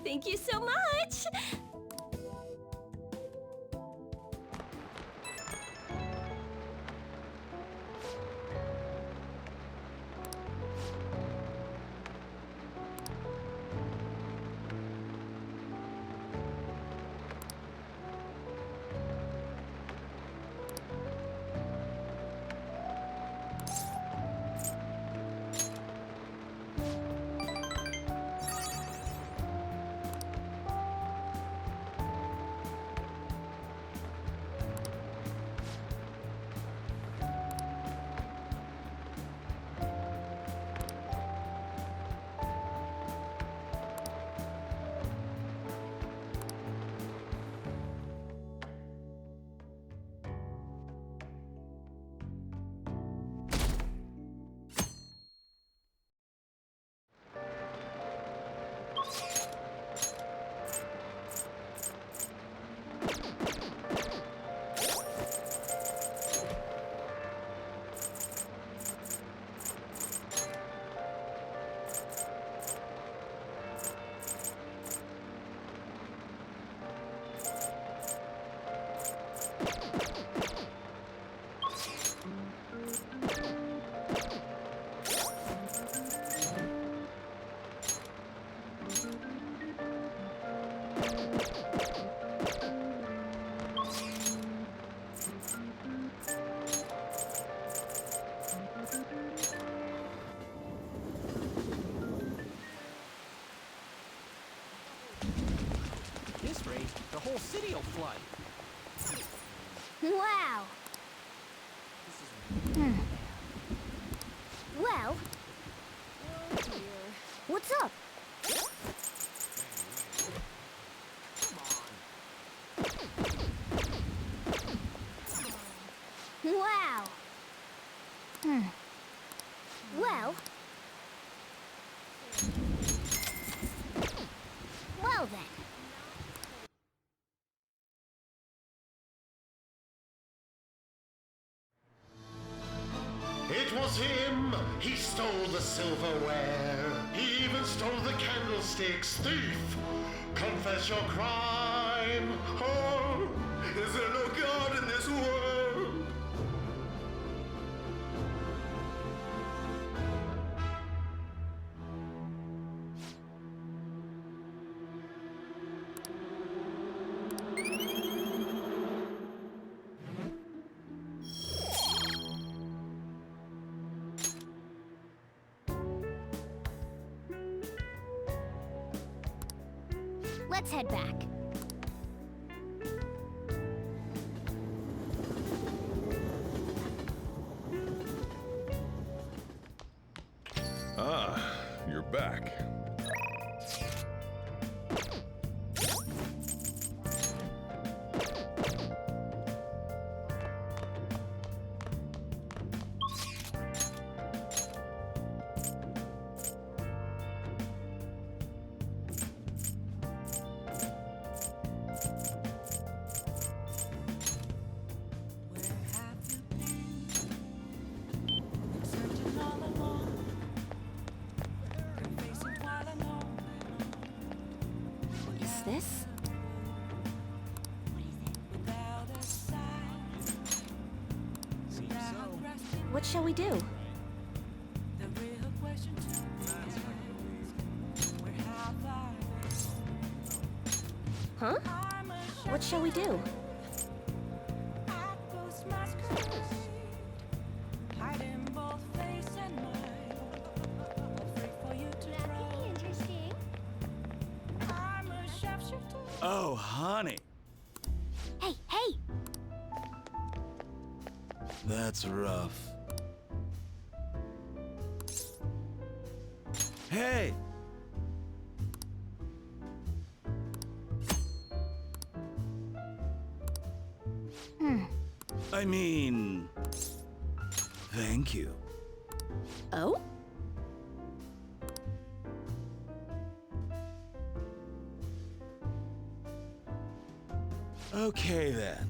Thank you so much! This rate, the whole city will flood. Wow! Well... Oh dear. What's up? Wow! Well... Well then. It was him! He stole the silverware. He even stole the candlesticks. Thief! Confess your crime! Oh! Is there no God in this world? Let's head back. Ah, you're back. This? What shall we do? Huh? What shall we do? Oh, honey. Hey, hey! That's rough. Hey! I mean... Thank you. Oh? Okay, then.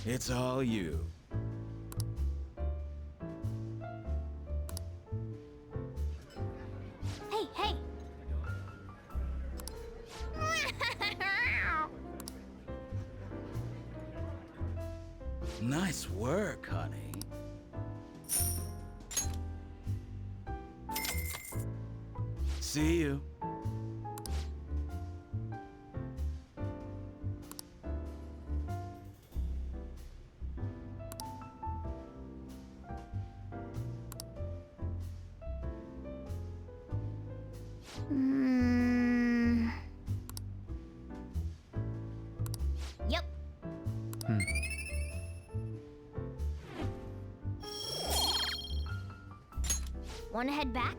It's all you. Hey, hey! Nice work, honey. See you. Yep. Wanna head back?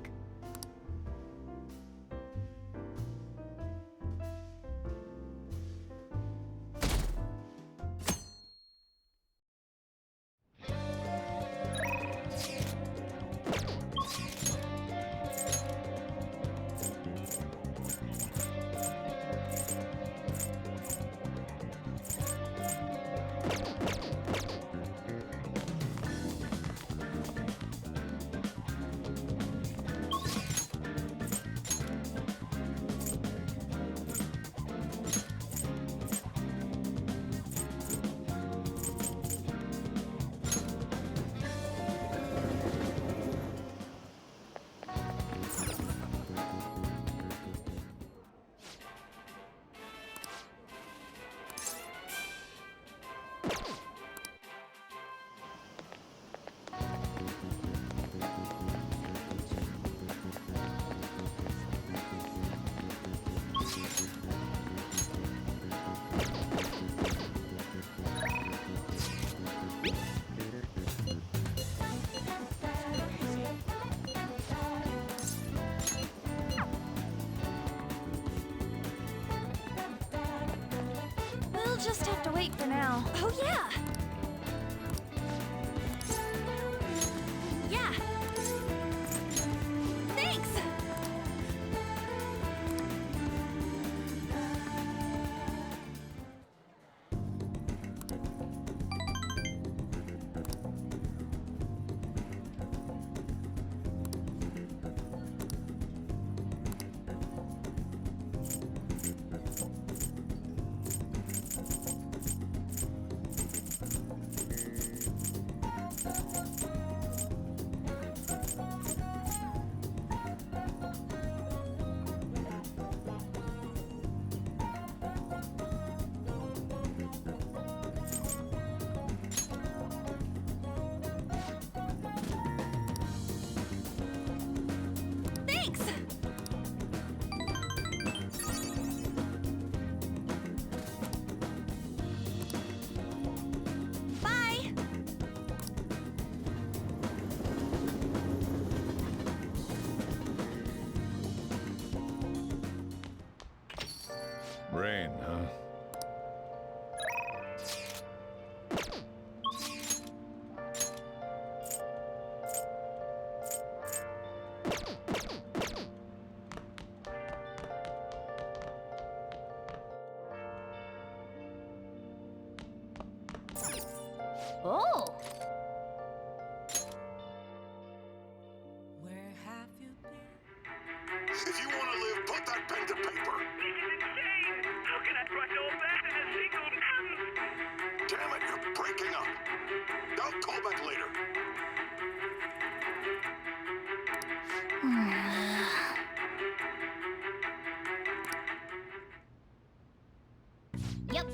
We'll just have to wait for now. Oh, yeah! Yeah! Thanks! Thanks! Bye! Rain, huh? Oh! Where have you been? If you want to live, put that pen to paper. This is insane! How can I crush all that in a single Damn it, you're breaking up. I'll call back later. Yep.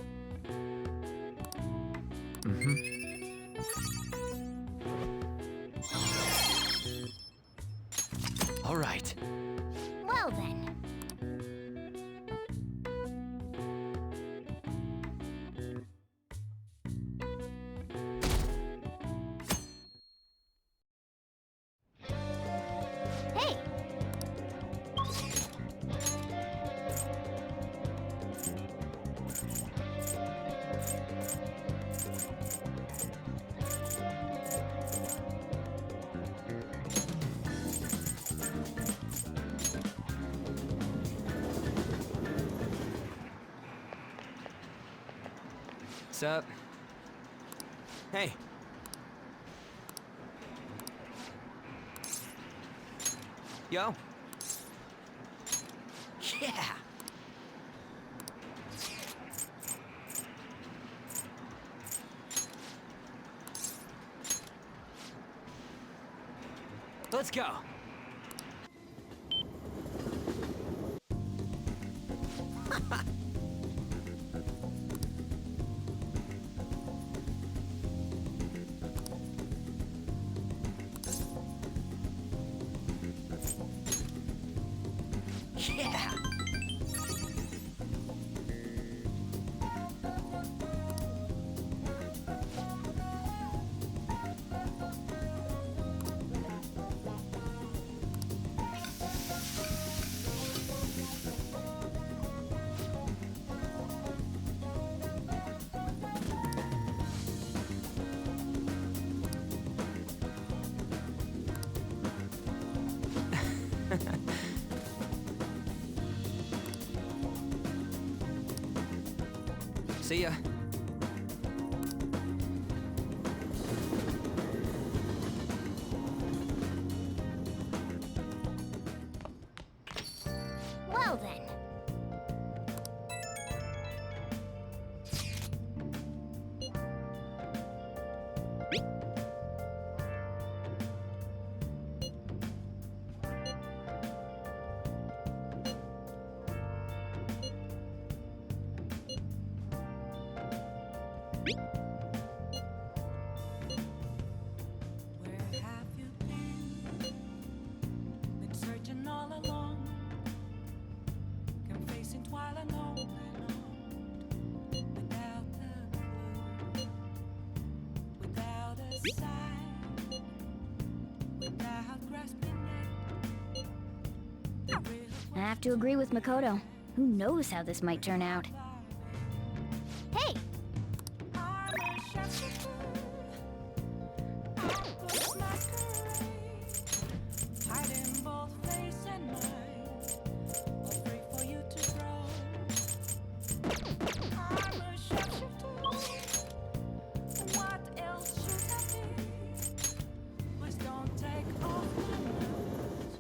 All right. Well then. Hey! Sup? Hey. Yo. Yeah. Let's go. Yeah. See ya. Well then. Where have you been? Been searching all along, confessing while alone and on, without a clue, without a sign, without grasping it. The real I have to agree with Makoto. Who knows how this might turn out? Hey! I'm a shepherd. I put my courage, hiding both face and mind, all free for you to grow. I'm a shapeshifter. What else should I be? Please don't take off my nose.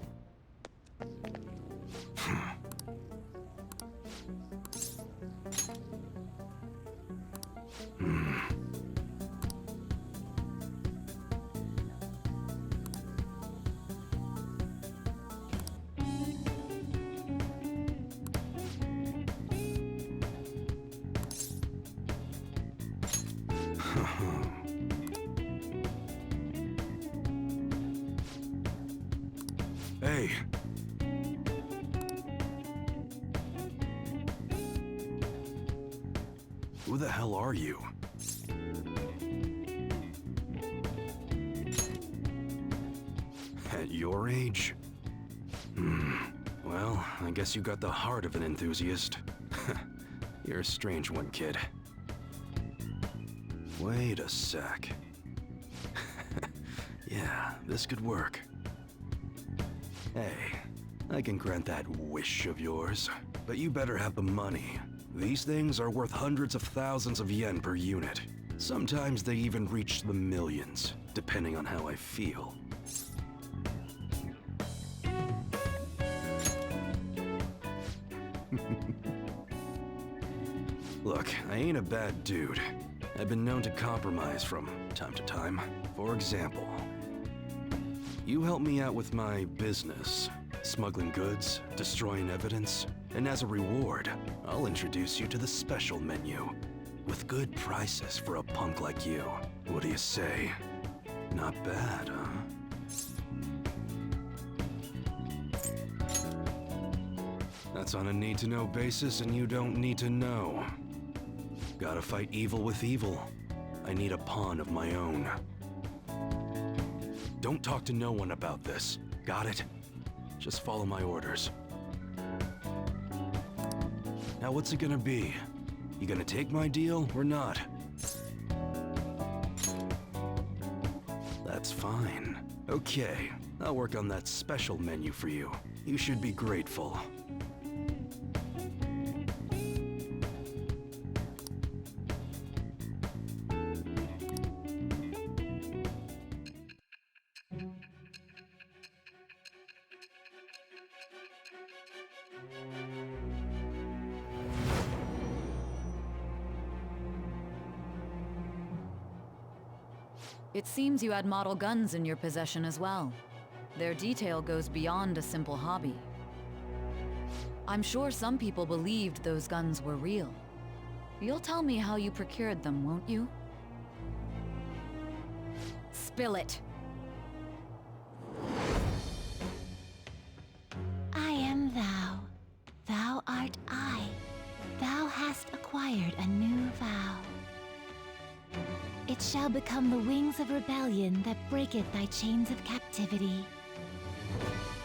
Hey. Who the hell are you? At your age? Well, I guess you got the heart of an enthusiast. You're a strange one, kid. Wait a sec. Yeah, this could work. Hey, I can grant that wish of yours, but you better have the money. These things are worth hundreds of thousands of yen per unit. Sometimes they even reach the millions, depending on how I feel. Look, I ain't a bad dude. I've been known to compromise from time to time. For example, you help me out with my business, smuggling goods, destroying evidence, and as a reward, I'll introduce you to the special menu, with good prices for a punk like you. What do you say? Not bad, huh? That's on a need-to-know basis, and you don't need to know. Gotta fight evil with evil. I need a pawn of my own. Don't talk to no one about this. Got it? Just follow my orders. Now what's it gonna be? You gonna take my deal or not? That's fine. Okay, I'll work on that special menu for you. You should be grateful. It seems you had model guns in your possession as well. Their detail goes beyond a simple hobby. I'm sure some people believed those guns were real. You'll tell me how you procured them, won't you? Spill it. I am thou. Thou art I. Thou hast acquired a new vow. It shall become the wings of rebellion that breaketh thy chains of captivity.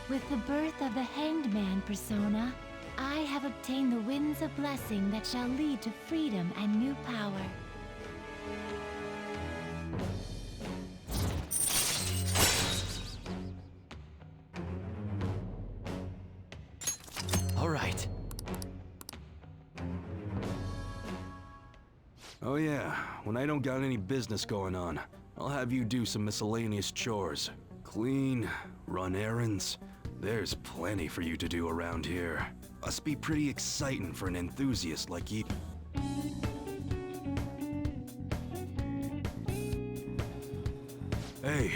With the birth of the Hanged Man persona, I have obtained the winds of blessing that shall lead to freedom and new power. All right. Oh yeah, when I don't got any business going on, I'll have you do some miscellaneous chores. Clean, run errands. There's plenty for you to do around here. Must be pretty exciting for an enthusiast like you. Hey.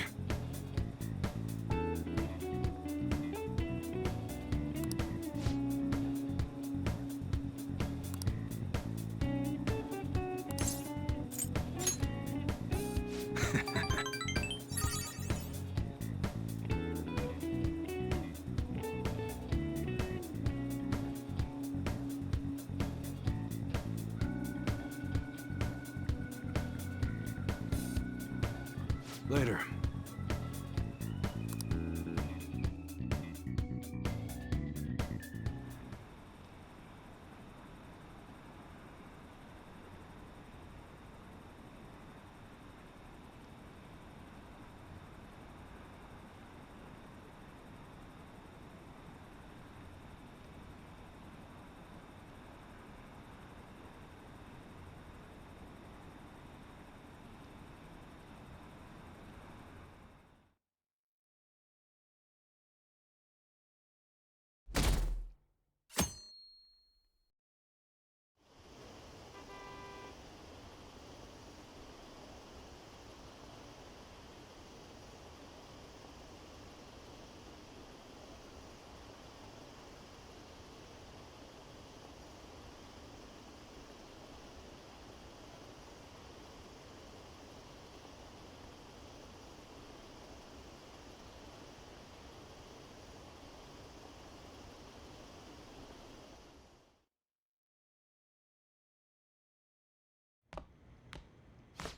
Later.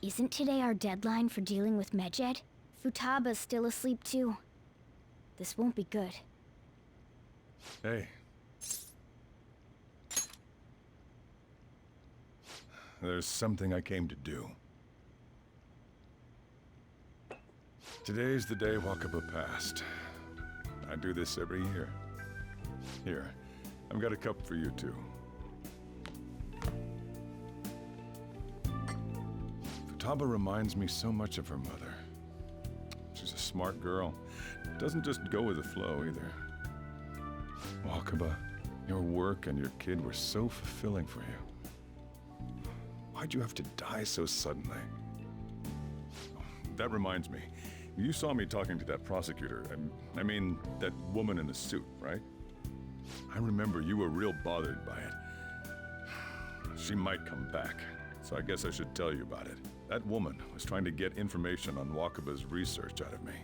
Isn't today our deadline for dealing with Medjed? Futaba's still asleep too. This won't be good. Hey. There's something I came to do. Today's the day Wakaba passed. I do this every year. Here, I've got a cup for you too. Futaba reminds me so much of her mother. She's a smart girl. Doesn't just go with the flow either. Wakaba, your work and your kid were so fulfilling for you. Why'd you have to die so suddenly? That reminds me. You saw me talking to that prosecutor. I mean, that woman in the suit, right? I remember you were real bothered by it. She might come back, so I guess I should tell you about it. That woman was trying to get information on Wakaba's research out of me.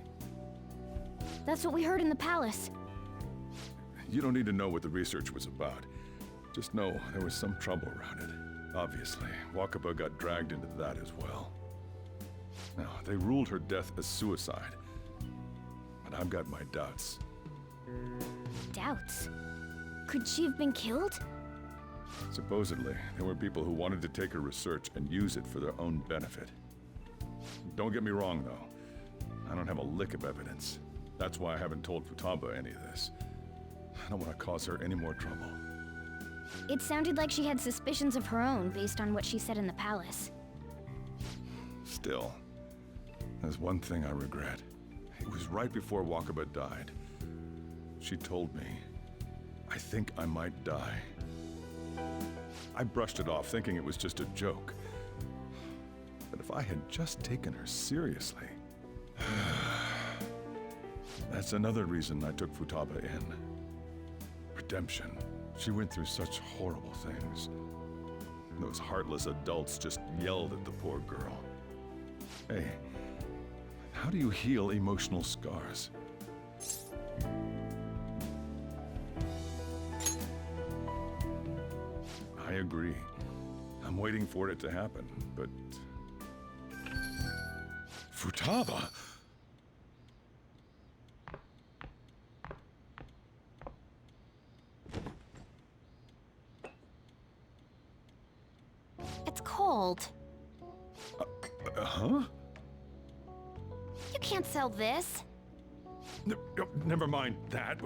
That's what we heard in the palace. You don't need to know what the research was about. Just know there was some trouble around it. Obviously, Wakaba got dragged into that as well. Now, they ruled her death as suicide. But I've got my doubts. Doubts? Could she have been killed? Supposedly, there were people who wanted to take her research and use it for their own benefit. Don't get me wrong, though. I don't have a lick of evidence. That's why I haven't told Futaba any of this. I don't want to cause her any more trouble. It sounded like she had suspicions of her own based on what she said in the palace. Still, there's one thing I regret. It was right before Wakaba died. She told me, I think I might die. I brushed it off, thinking it was just a joke. But if I had just taken her seriously... That's another reason I took Futaba in. Redemption. She went through such horrible things. Those heartless adults just yelled at the poor girl. Hey, how do you heal emotional scars? I agree. I'm waiting for it to happen, but... Futaba? It's cold. Huh? You can't sell this. Never mind that.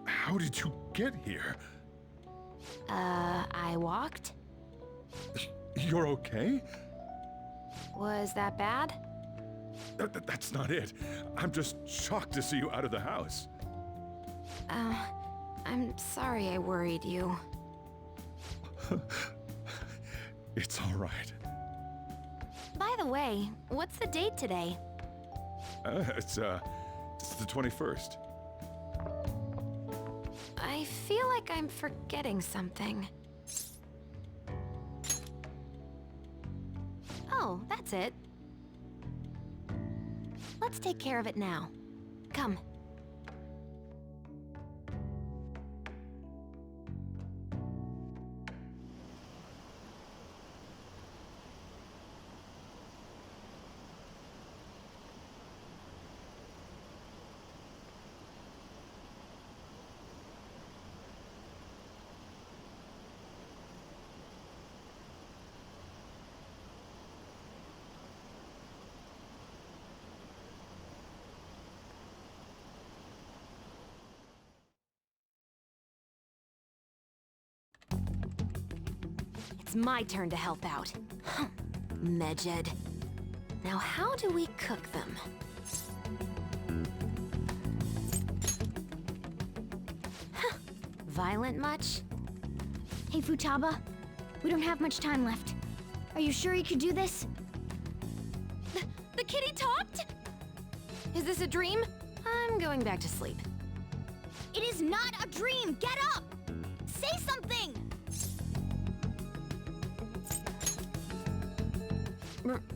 How did you get here? I walked? You're okay? Was that bad? That's not it. I'm just shocked to see you out of the house. I'm sorry I worried you. It's all right. By the way, what's the date today? It's the 21st. I feel like I'm forgetting something. Oh, that's it. Let's take care of it now. Come. It's my turn to help out. Medjed. Now how do we cook them? Violent much? Hey, Futaba. We don't have much time left. Are you sure you could do this? The kitty talked? Is this a dream? I'm going back to sleep. It is not a dream! Get up! Say something!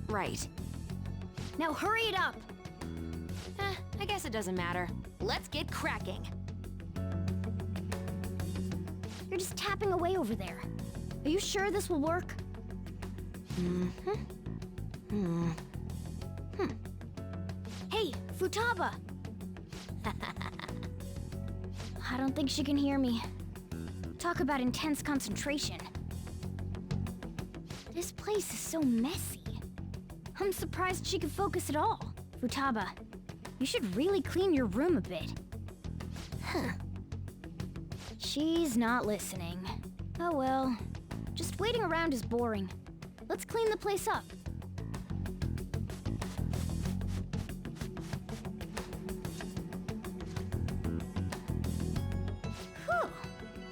Right. Now hurry it up! I guess it doesn't matter. Let's get cracking. You're just tapping away over there. Are you sure this will work? Hey, Futaba! I don't think she can hear me. Talk about intense concentration. This place is so messy. I'm surprised she could focus at all. Futaba, you should really clean your room a bit. She's not listening. Oh well. Just waiting around is boring. Let's clean the place up. Whew.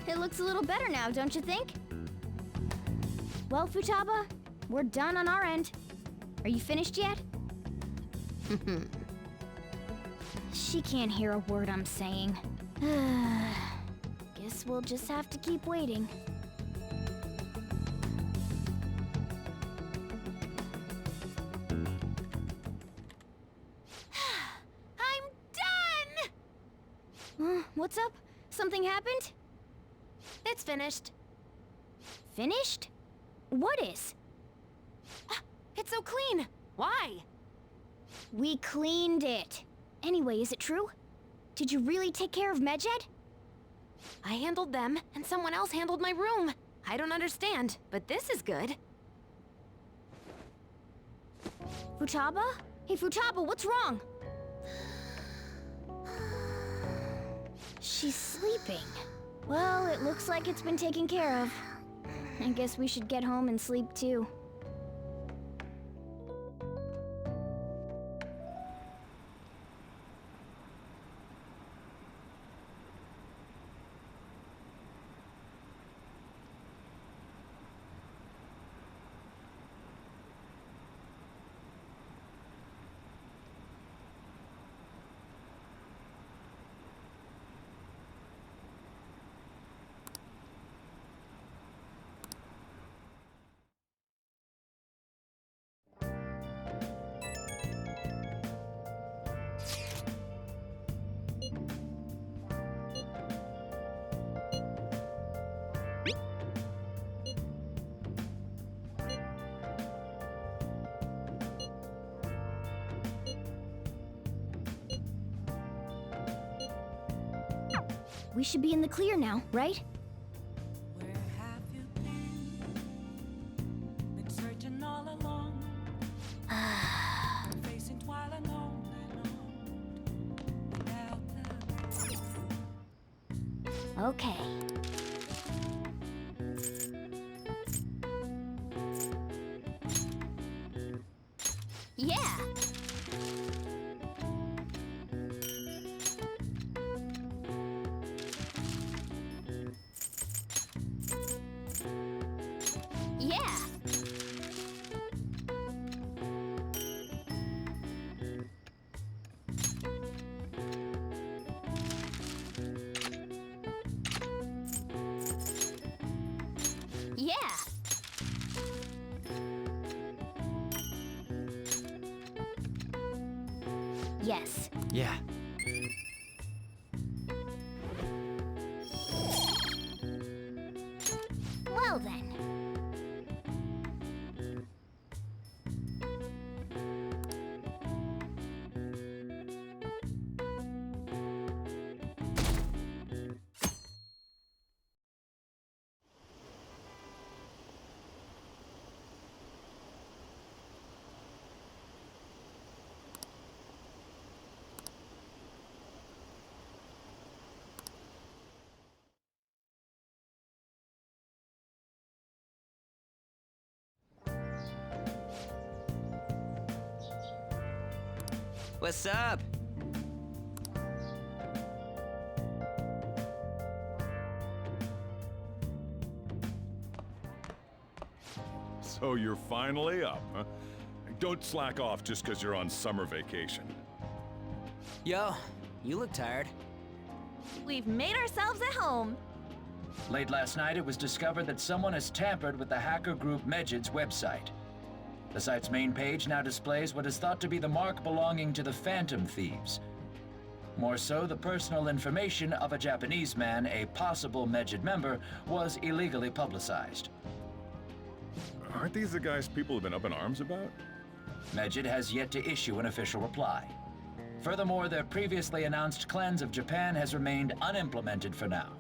It looks a little better now, don't you think? Well, Futaba, we're done on our end. Are you finished yet? She can't hear a word I'm saying. Guess we'll just have to keep waiting. I'm done! What's up? Something happened? It's finished. Finished? What is? It's so clean. Why? We cleaned it. Anyway, is it true? Did you really take care of Medjed? I handled them, and someone else handled my room. I don't understand, but this is good. Futaba? Hey, Futaba, what's wrong? She's sleeping. Well, it looks like it's been taken care of. I guess we should get home and sleep too. We should be in the clear now, right? Where have you been? Been searching all along. Facing twilight alone without the Okay. Yeah! Yeah! Yeah! Yes. Yeah. Well then. What's up? So you're finally up, huh? Don't slack off just because you're on summer vacation. Yo, you look tired. We've made ourselves at home. Late last night, it was discovered that someone has tampered with the hacker group Medjid's website. The site's main page now displays what is thought to be the mark belonging to the Phantom Thieves. More so, the personal information of a Japanese man, a possible Medjid member, was illegally publicized. Aren't these the guys people have been up in arms about? Medjid has yet to issue an official reply. Furthermore, their previously announced cleanse of Japan has remained unimplemented for now.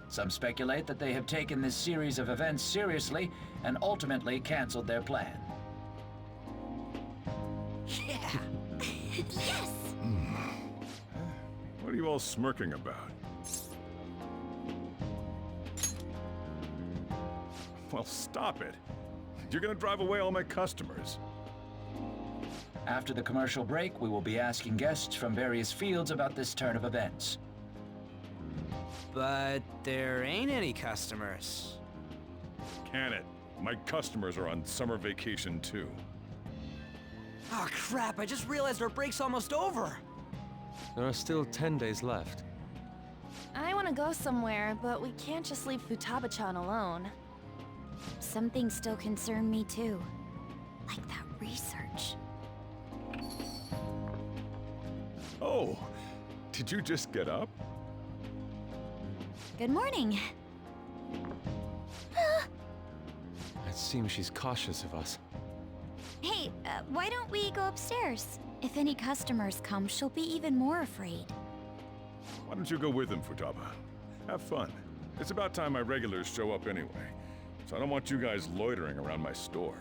Some speculate that they have taken this series of events seriously and ultimately canceled their plan. Yeah. Yes! What are you all smirking about? Well, stop it. You're gonna drive away all my customers. After the commercial break, we will be asking guests from various fields about this turn of events. But there ain't any customers. Can it? My customers are on summer vacation too. Oh crap, I just realized our break's almost over. There are still 10 days left. I want to go somewhere, but we can't just leave Futaba-chan alone. Some things still concern me too. Like that research. Oh, did you just get up? Good morning. It seems she's cautious of us. Hey, why don't we go upstairs? If any customers come, she'll be even more afraid. Why don't you go with them, Futaba? Have fun. It's about time my regulars show up anyway, so I don't want you guys loitering around my store.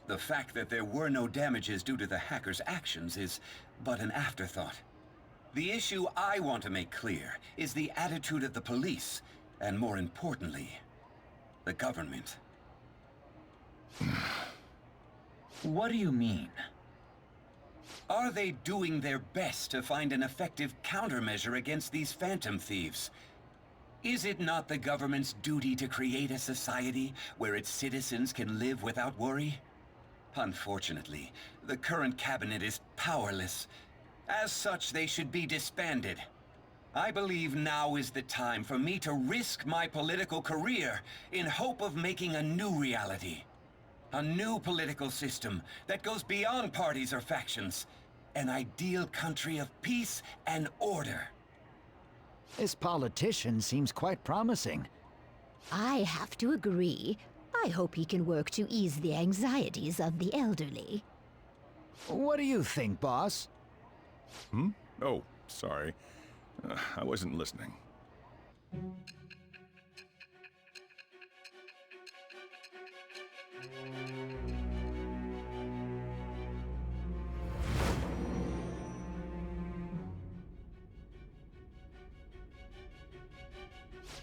The fact that there were no damages due to the hackers' actions is but an afterthought. The issue I want to make clear is the attitude of the police, and more importantly, the government. What do you mean? Are they doing their best to find an effective countermeasure against these phantom thieves? Is it not the government's duty to create a society where its citizens can live without worry? Unfortunately, the current cabinet is powerless. As such, they should be disbanded. I believe now is the time for me to risk my political career in hope of making a new reality. A new political system that goes beyond parties or factions. An ideal country of peace and order. This politician seems quite promising. I have to agree. I hope he can work to ease the anxieties of the elderly. What do you think, boss? Oh, Sorry. I wasn't listening.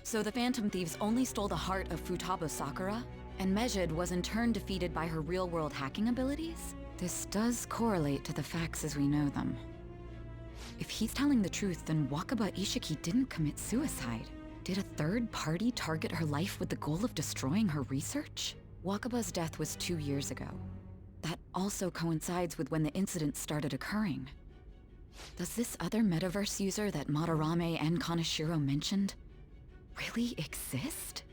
So the Phantom Thieves only stole the heart of Futaba Sakura? And Mejid was in turn defeated by her real-world hacking abilities? This does correlate to the facts as we know them. If he's telling the truth, then Wakaba Ishiki didn't commit suicide. Did a third party target her life with the goal of destroying her research? Wakaba's death was 2 years ago. That also coincides with when the incident started occurring. Does this other metaverse user that Madarame and Kaneshiro mentioned really exist?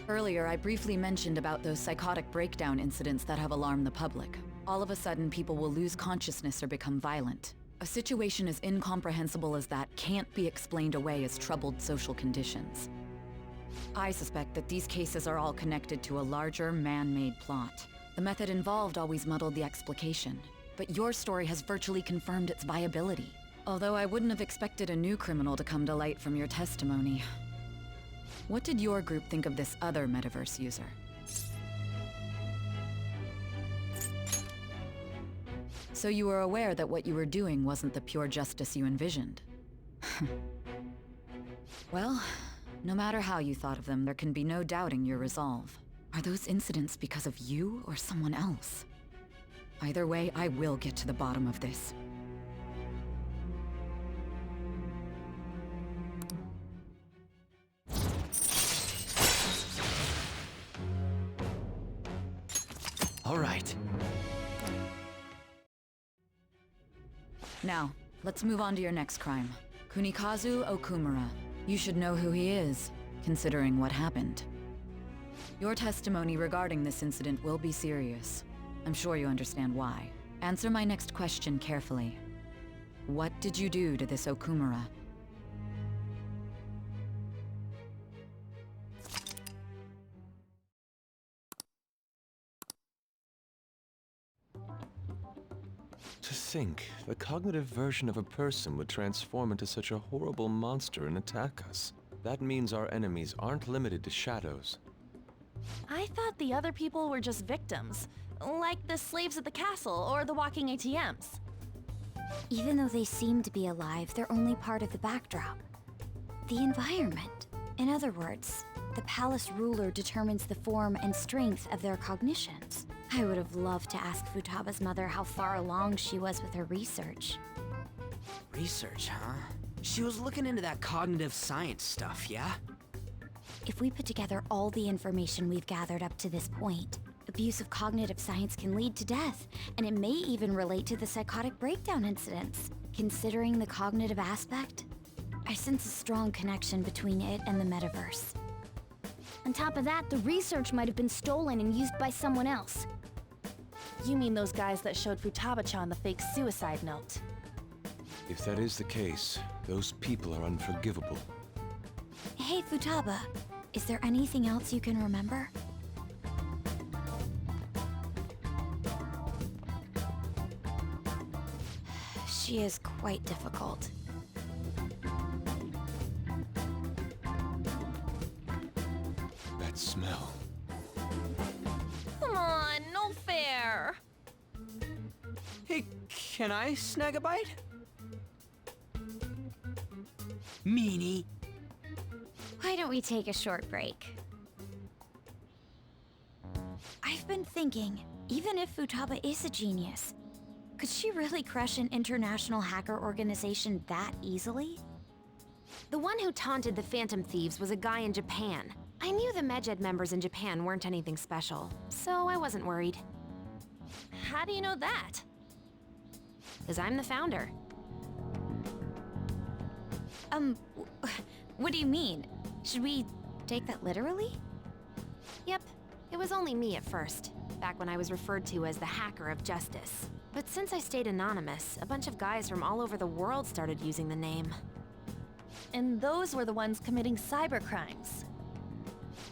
Earlier, I briefly mentioned about those psychotic breakdown incidents that have alarmed the public. All of a sudden, people will lose consciousness or become violent. A situation as incomprehensible as that can't be explained away as troubled social conditions. I suspect that these cases are all connected to a larger, man-made plot. The method involved always muddled the explication, but your story has virtually confirmed its viability. Although I wouldn't have expected a new criminal to come to light from your testimony. What did your group think of this other metaverse user? So you were aware that what you were doing wasn't the pure justice you envisioned? Well, no matter how you thought of them, there can be no doubting your resolve. Are those incidents because of you or someone else? Either way, I will get to the bottom of this. All right. Now, let's move on to your next crime. Kunikazu Okumura. You should know who he is, considering what happened. Your testimony regarding this incident will be serious. I'm sure you understand why. Answer my next question carefully. What did you do to this Okumura? To think, the cognitive version of a person would transform into such a horrible monster and attack us. That means our enemies aren't limited to shadows. I thought the other people were just victims, like the slaves at the castle or the walking ATMs. Even though they seem to be alive, they're only part of the backdrop. The environment. In other words, the palace ruler determines the form and strength of their cognitions. I would have loved to ask Futaba's mother how far along she was with her research. Research, huh? She was looking into that cognitive science stuff, yeah? If we put together all the information we've gathered up to this point, abuse of cognitive science can lead to death, and it may even relate to the psychotic breakdown incidents. Considering the cognitive aspect, I sense a strong connection between it and the metaverse. On top of that, the research might have been stolen and used by someone else. You mean those guys that showed Futaba-chan the fake suicide note? If that is the case, those people are unforgivable. Hey, Futaba, is there anything else you can remember? She is quite difficult. That smell. Come on, no fair! Hey, can I snag a bite? Meanie. Why don't we take a short break? I've been thinking, even if Futaba is a genius, could she really crush an international hacker organization that easily? The one who taunted the Phantom Thieves was a guy in Japan. I knew the Medjed members in Japan weren't anything special, so I wasn't worried. How do you know that? Because I'm the founder. What do you mean? Should we take that literally? Yep, it was only me at first, back when I was referred to as the Hacker of Justice. But since I stayed anonymous, a bunch of guys from all over the world started using the name. And those were the ones committing cybercrimes.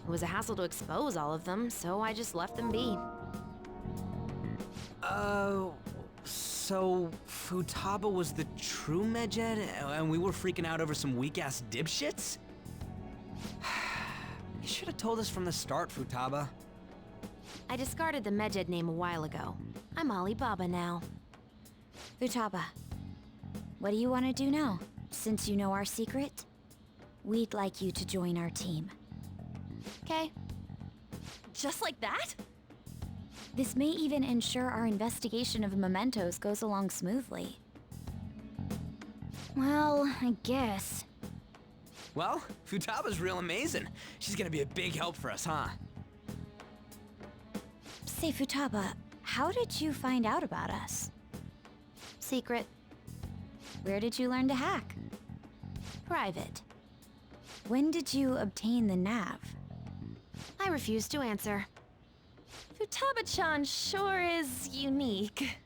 It was a hassle to expose all of them, so I just left them be. So, Futaba was the true Medjed, and we were freaking out over some weak-ass dipshits? You should have told us from the start, Futaba. I discarded the Medjed name a while ago. I'm Alibaba now. Futaba, what do you want to do now? Since you know our secret, we'd like you to join our team. Okay. Just like that? This may even ensure our investigation of mementos goes along smoothly. Well, I guess. Well, Futaba's real amazing. She's gonna be a big help for us, huh? Say, Futaba, how did you find out about us? Secret. Where did you learn to hack? Private. When did you obtain the nav? I refuse to answer. Futaba-chan sure is unique.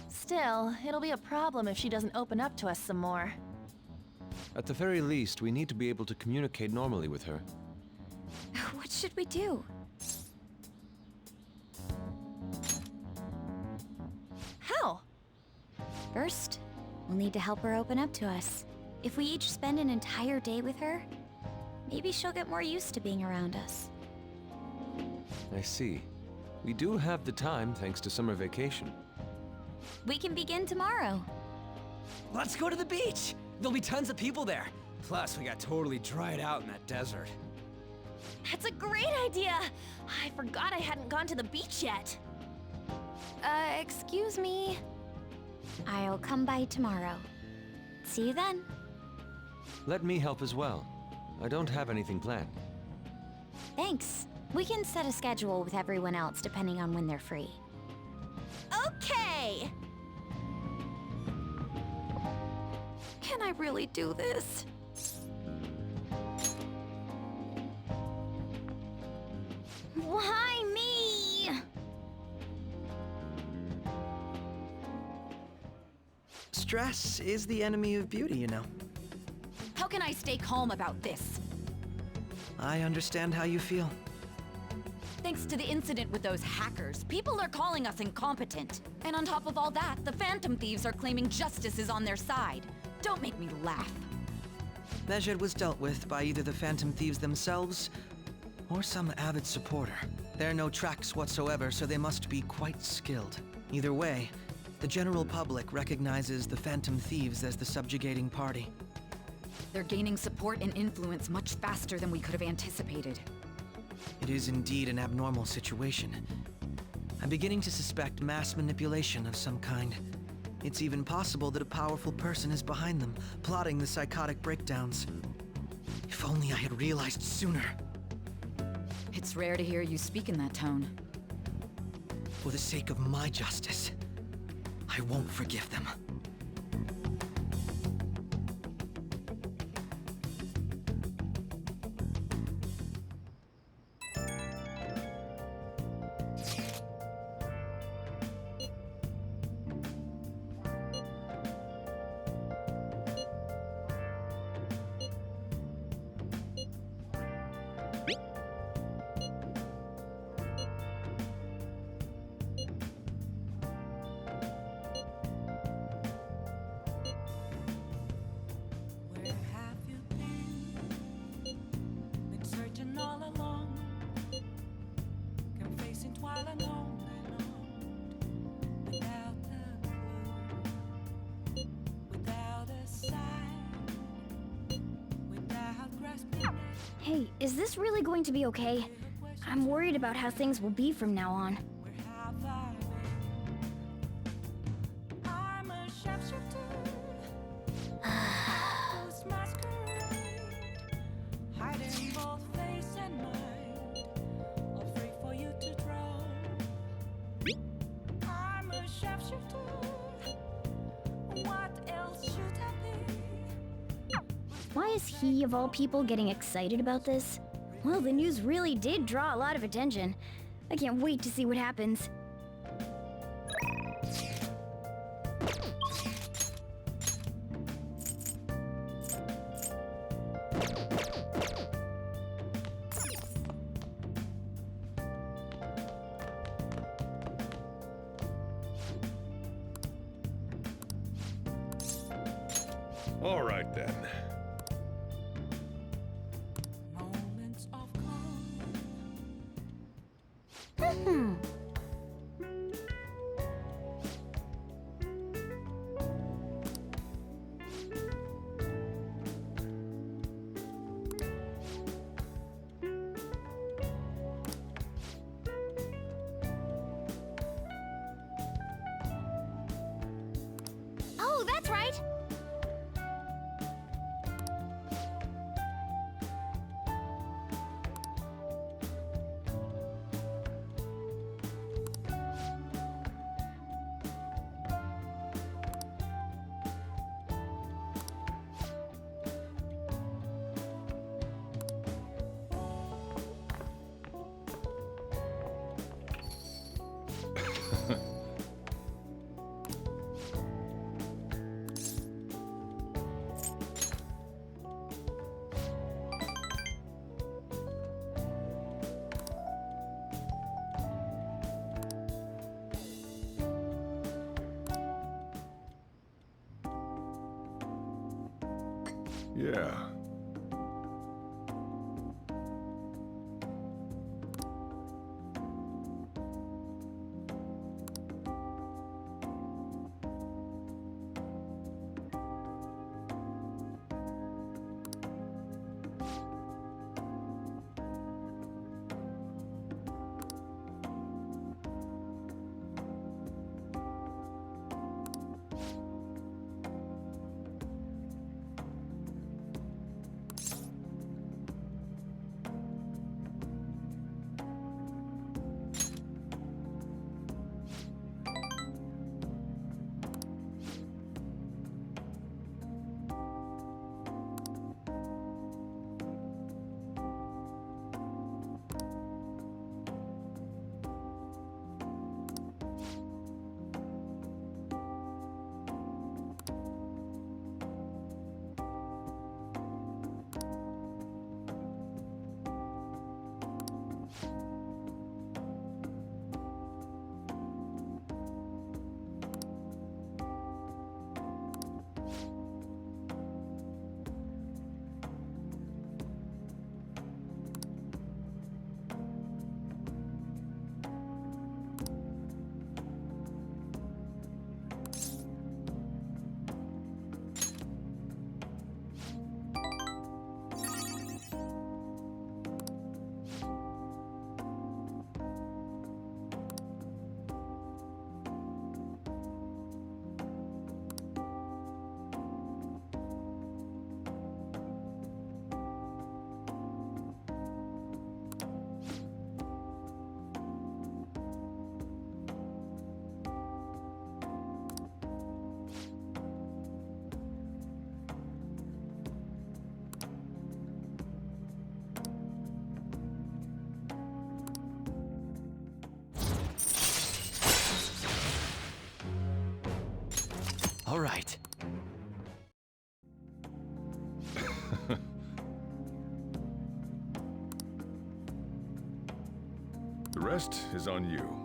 Still, it'll be a problem if she doesn't open up to us some more. At the very least, we need to be able to communicate normally with her. What should we do? How? First, we'll need to help her open up to us. If we each spend an entire day with her, maybe she'll get more used to being around us. I see. We do have the time thanks to summer vacation. We can begin tomorrow. Let's go to the beach! There'll be tons of people there. Plus, we got totally dried out in that desert. That's a great idea! I forgot I hadn't gone to the beach yet. Excuse me? I'll come by tomorrow. See you then. Let me help as well. I don't have anything planned. Thanks. We can set a schedule with everyone else depending on when they're free. Okay! Can I really do this? Why me? Stress is the enemy of beauty, you know. How can I stay calm about this? I understand how you feel. Thanks to the incident with those hackers, people are calling us incompetent. And on top of all that, the Phantom Thieves are claiming justice is on their side. Don't make me laugh. Medjed was dealt with by either the Phantom Thieves themselves or some avid supporter. There are no tracks whatsoever, so they must be quite skilled. Either way, the general public recognizes the Phantom Thieves as the subjugating party. They're gaining support and influence much faster than we could have anticipated. It is indeed an abnormal situation. I'm beginning to suspect mass manipulation of some kind. It's even possible that a powerful person is behind them, plotting the psychotic breakdowns. If only I had realized sooner. It's rare to hear you speak in that tone. For the sake of my justice, I won't forgive them. Where have you been? Been searching all along, confessing while alone without a clue, without a sign, without grasping. Hey, is this really going to be okay? I'm worried about how things will be from now on. I'm a sharpshooter. Whose masquerade, hiding both face and mind, all free for you to draw. I'm a sharpshooter. What else should I be? Why is he, of all people, getting excited about this? Well, the news really did draw a lot of attention. I can't wait to see what happens. All right then. Moments of calm. Oh, that's right! Yeah. All right. The rest is on you.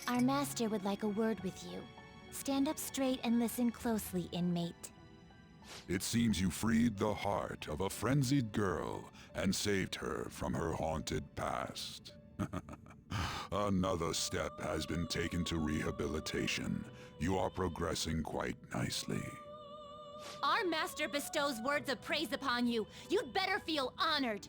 Our master would like a word with you. stand up straight and listen closely, inmate. It seems you freed the heart of a frenzied girl and saved her from her haunted past. Another step has been taken to rehabilitation. You are progressing quite nicely. Our master bestows words of praise upon you. You'd better feel honored.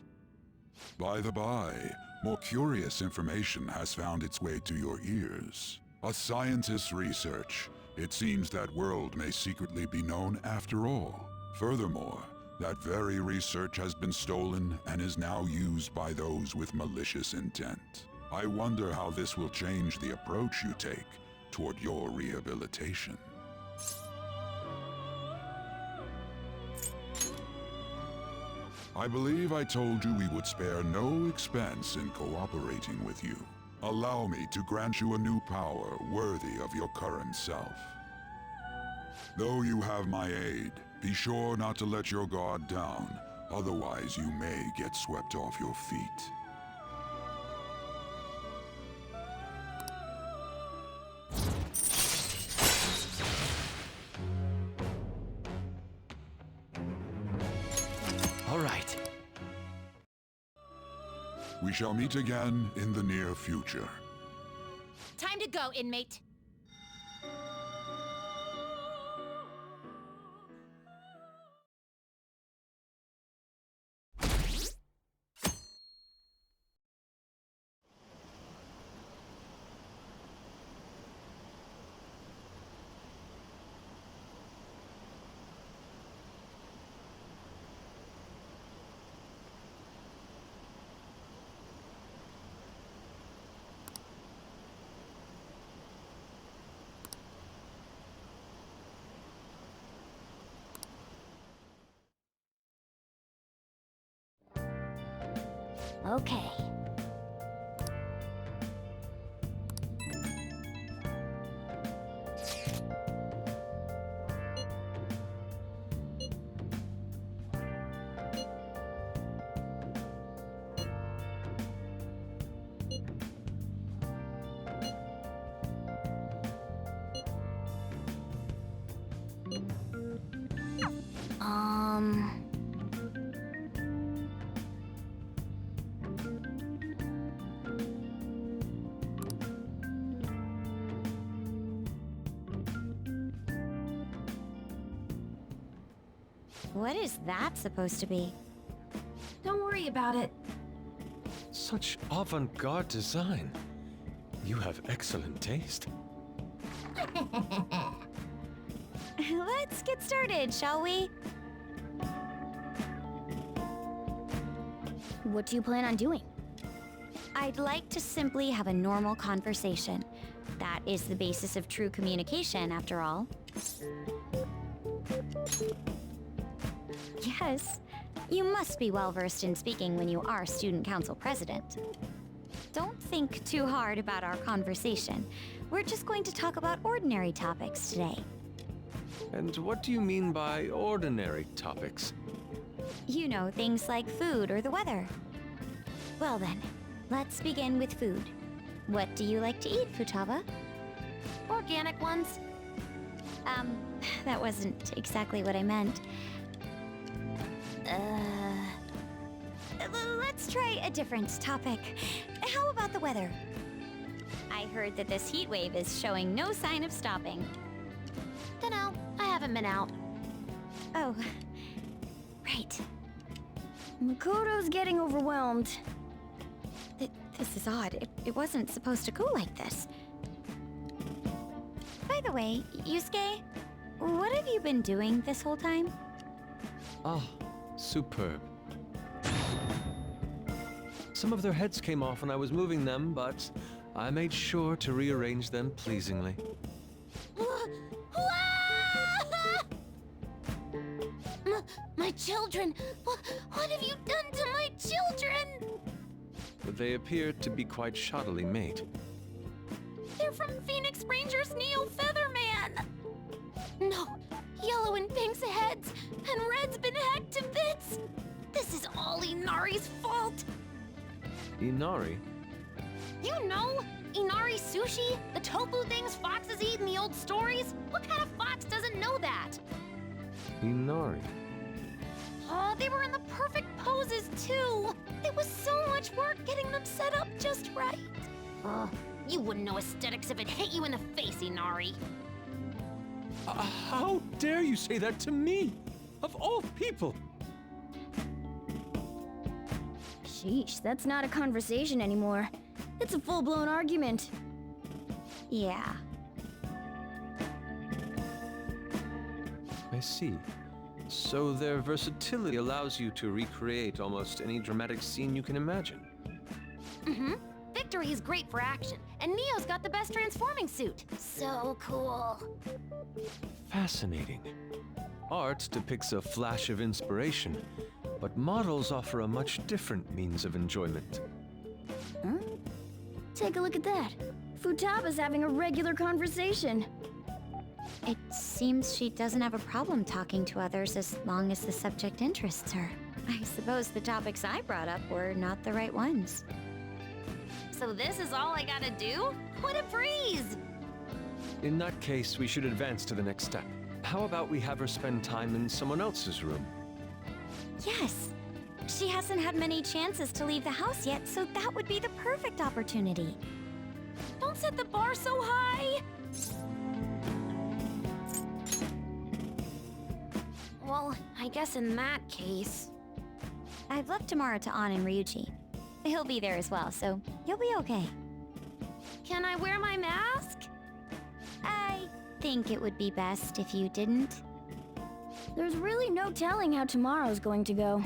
By the by, more curious information has found its way to your ears. A scientist's research. It seems that world may secretly be known after all. Furthermore, that very research has been stolen and is now used by those with malicious intent. I wonder how this will change the approach you take toward your rehabilitation. I believe I told you we would spare no expense in cooperating with you. Allow me to grant you a new power worthy of your current self. Though you have my aid, be sure not to let your guard down, otherwise you may get swept off your feet. All right. We shall meet again in the near future. Time to go, inmate. Okay. What is that supposed to be? Don't worry about it. Such avant-garde design. You have excellent taste. Let's get started, shall we? What do you plan on doing? I'd like to simply have a normal conversation. That is the basis of true communication, after all. Yes, you must be well-versed in speaking when you are student council president. Don't think too hard about our conversation. We're just going to talk about ordinary topics today. And what do you mean by ordinary topics? You know, things like food or the weather. Well then, let's begin with food. What do you like to eat, Futaba? Organic ones. That wasn't exactly what I meant. Let's try a different topic. How about the weather? I heard that this heat wave is showing no sign of stopping. Dunno, I haven't been out. Oh, right. Makoto's getting overwhelmed. This is odd. It wasn't supposed to go like this. By the way, Yusuke, what have you been doing this whole time? Ah, superb. Some of their heads came off when I was moving them, but I made sure to rearrange them pleasingly. My children! What have you done to my children? They appear to be quite shoddily made. They're from Phoenix Rangers Neo Featherman! No, Yellow and Pink's heads, and Red's been hacked to bits! This is all Inari's fault! Inari? You know, Inari sushi? The tofu things foxes eat in the old stories? What kind of fox doesn't know that? Inari. Oh, they were in the perfect poses, too! It was so much work getting them set up just right. You wouldn't know aesthetics if it hit you in the face, Inari. How dare you say that to me? Of all people! Sheesh, that's not a conversation anymore. It's a full-blown argument. Yeah. I see. So their versatility allows you to recreate almost any dramatic scene you can imagine. Mm-hmm. Victory's great for action, and Neo's got the best transforming suit. So cool. Fascinating. Art depicts a flash of inspiration, but models offer a much different means of enjoyment. Huh? Take a look at that. Futaba's having a regular conversation. It seems she doesn't have a problem talking to others as long as the subject interests her. I suppose the topics I brought up were not the right ones. So this is all I gotta do? What a breeze! In that case, we should advance to the next step. How about we have her spend time in someone else's room? Yes. She hasn't had many chances to leave the house yet, so that would be the perfect opportunity. Don't set the bar so high! Well, I guess in that case... I've left Tamara to An and Ryuji. He'll be there as well, so you'll be okay. Can I wear my mask? I think it would be best if you didn't. There's really no telling how tomorrow's going to go.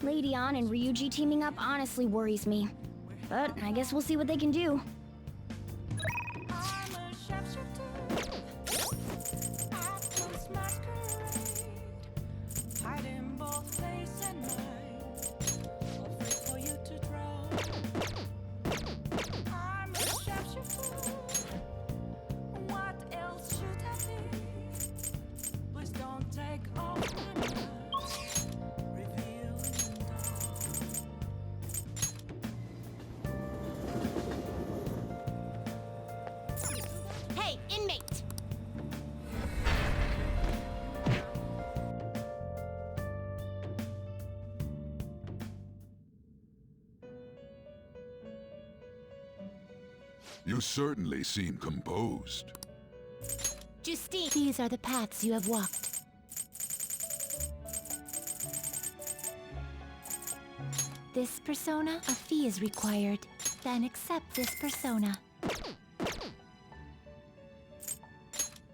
Lady An and Ryuji teaming up honestly worries me. But I guess we'll see what they can do. Hey, inmate! You certainly seem composed. Justine! These are the paths you have walked. This persona, a fee is required. Then accept this persona.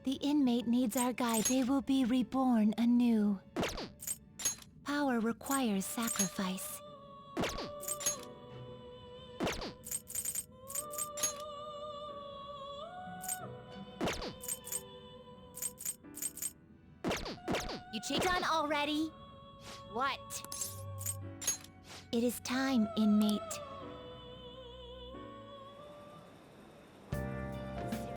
The inmate needs our guide. They will be reborn anew. Power requires sacrifice. You done already? What? It is time, inmate.